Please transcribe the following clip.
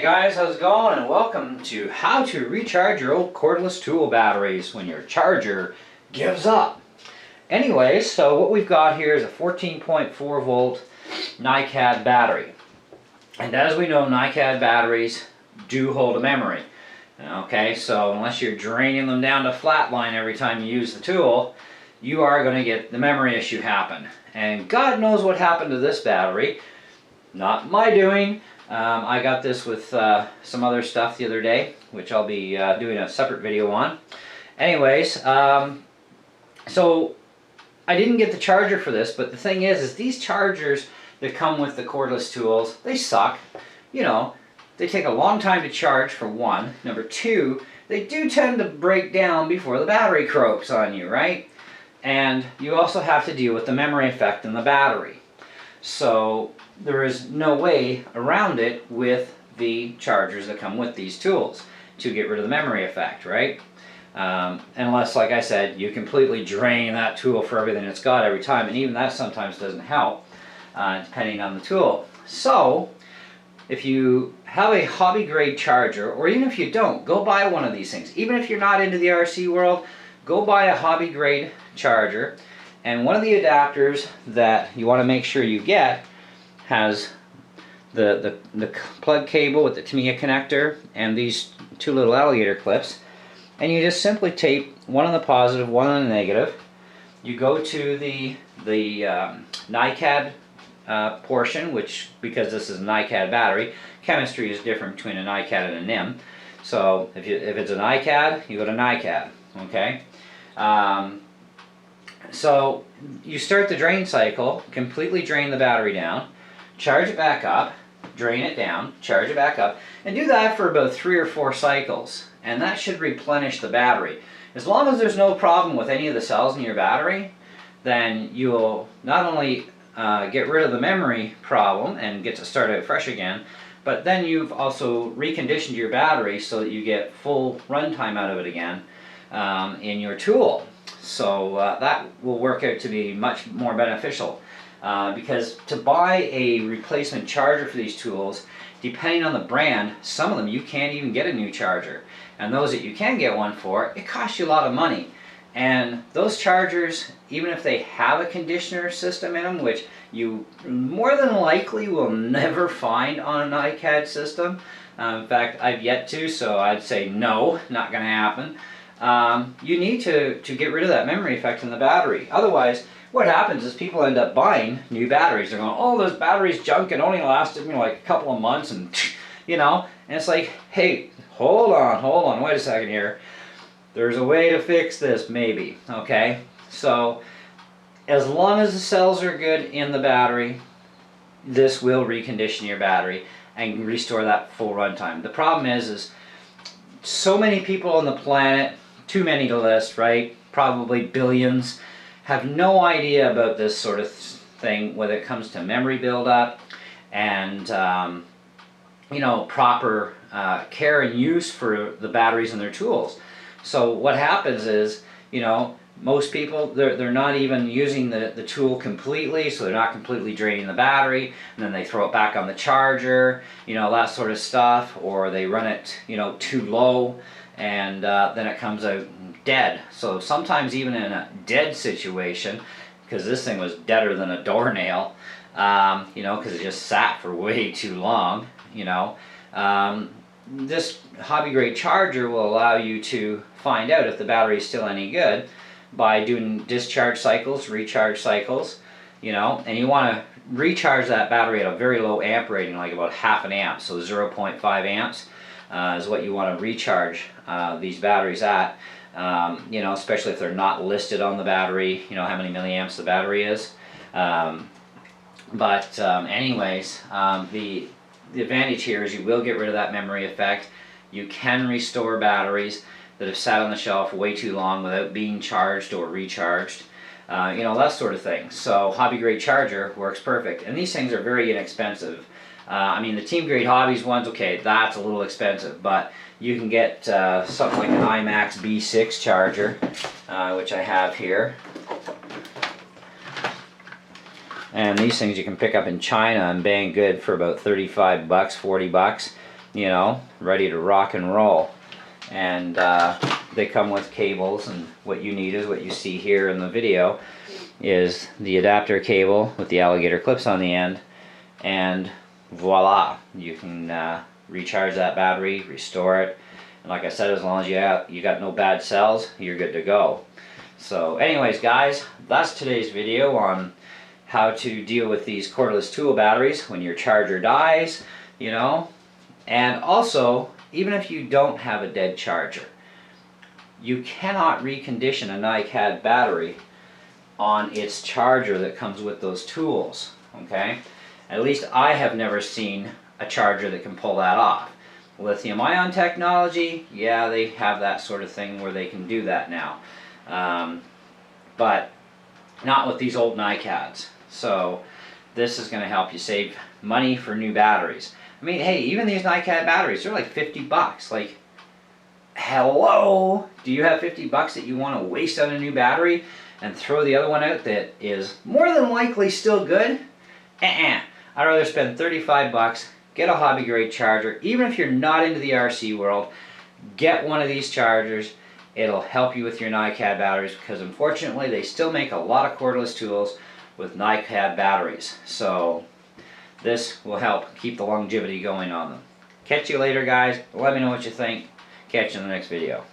Hey guys, how's it going? And welcome to how to recharge your old cordless tool batteries when your charger gives up. Anyways, so what we've got here is a 14.4 volt NiCad battery. And as we know, NiCad batteries do hold a memory. Okay, so unless you're draining them down to flatline every time you use the tool, you are going to get the memory issue happen. And God knows what happened to this battery. Not my doing. I got this with some other stuff the other day, which I'll be doing a separate video on. Anyways, so I didn't get the charger for this, but the thing is these chargers that come with the cordless tools, they suck. You know, they take a long time to charge, for one. Number two, they do tend to break down before the battery croaks on you, right? And you also have to deal with the memory effect in the battery. So there is no way around it with the chargers that come with these tools to get rid of the memory effect, right? Unless, like I said, you completely drain that tool for everything it's got every time, and even that sometimes doesn't help, depending on the tool. So if you have a hobby grade charger, or even if you don't, go buy one of these things. Even if you're not into the RC world, go buy a hobby grade charger. And one of the adapters that you want to make sure you get has the plug cable with the Tamiya connector and these two little alligator clips. And you just simply tape one on the positive, one on the negative. You go to the NiCad portion, which, because this is a NiCad battery, chemistry is different between a NiCad and a NIM. So if it's a NiCad, you go to NiCad, okay? So you start the drain cycle, completely drain the battery down, charge it back up, drain it down, charge it back up, and do that for about 3 or 4 cycles. And that should replenish the battery. As long as there's no problem with any of the cells in your battery, then you'll not only get rid of the memory problem and get to start out fresh again, but then you've also reconditioned your battery so that you get full runtime out of it again in your tool. So that will work out to be much more beneficial, because to buy a replacement charger for these tools, depending on the brand, some of them you can't even get a new charger, and those that you can get one for, it costs you a lot of money. And those chargers, even if they have a conditioner system in them, which you more than likely will never find on a NiCad system, in fact I've yet to, so I'd say no, not going to happen. You need to get rid of that memory effect in the battery. Otherwise, what happens is people end up buying new batteries. They're going, oh, this battery's junk, it only lasted me like a couple of months, and you know, and it's like, hey, hold on, wait a second here. There's a way to fix this, maybe, okay? So, as long as the cells are good in the battery, this will recondition your battery and restore that full runtime. The problem is so many people on the planet, too many to list, right? Probably billions, have no idea about this sort of thing when it comes to memory buildup and you know, proper care and use for the batteries in their tools. So what happens is, you know, most people, they're not even using the tool completely, so they're not completely draining the battery, and then they throw it back on the charger, you know, that sort of stuff, or they run it, you know, too low, and then it comes out dead. So sometimes even in a dead situation, because this thing was deader than a doornail, you know, because it just sat for way too long, you know, this hobby grade charger will allow you to find out if the battery is still any good by doing discharge cycles, recharge cycles, you know, and you want to recharge that battery at a very low amp rating, like about half an amp, so 0.5 amps is what you want to recharge these batteries at, you know, especially if they're not listed on the battery, you know, how many milliamps the battery is. Anyways, the advantage here is you will get rid of that memory effect. You can restore batteries that have sat on the shelf way too long without being charged or recharged, you know, that sort of thing. So hobby grade charger works perfect, and these things are very inexpensive. I mean, the team grade hobbies ones, okay, that's a little expensive, but you can get something like an IMAX B6 charger, which I have here. And these things you can pick up in China and bang good for about 35 bucks, 40 bucks. you know, ready to rock and roll. And they come with cables, and what you need is what you see here in the video is the adapter cable with the alligator clips on the end, and voila, you can recharge that battery, restore it, and like I said, as long as you got no bad cells, you're good to go. So anyways guys, that's today's video on how to deal with these cordless tool batteries when your charger dies, you know. And also, even if you don't have a dead charger, you cannot recondition a NiCad battery on its charger that comes with those tools, okay? At least I have never seen a charger that can pull that off. Lithium ion technology, yeah, they have that sort of thing where they can do that now. But not with these old NiCads. So this is going to help you save money for new batteries. I mean, hey, even these NiCad batteries, they're like 50 bucks. Like, hello? Do you have 50 bucks that you want to waste on a new battery and throw the other one out that is more than likely still good? I'd rather spend 35 bucks, get a hobby grade charger. Even if you're not into the RC world, get one of these chargers. It'll help you with your NiCad batteries, because unfortunately they still make a lot of cordless tools with NiCad batteries. So this will help keep the longevity going on them. Catch you later guys. Let me know what you think. Catch you in the next video.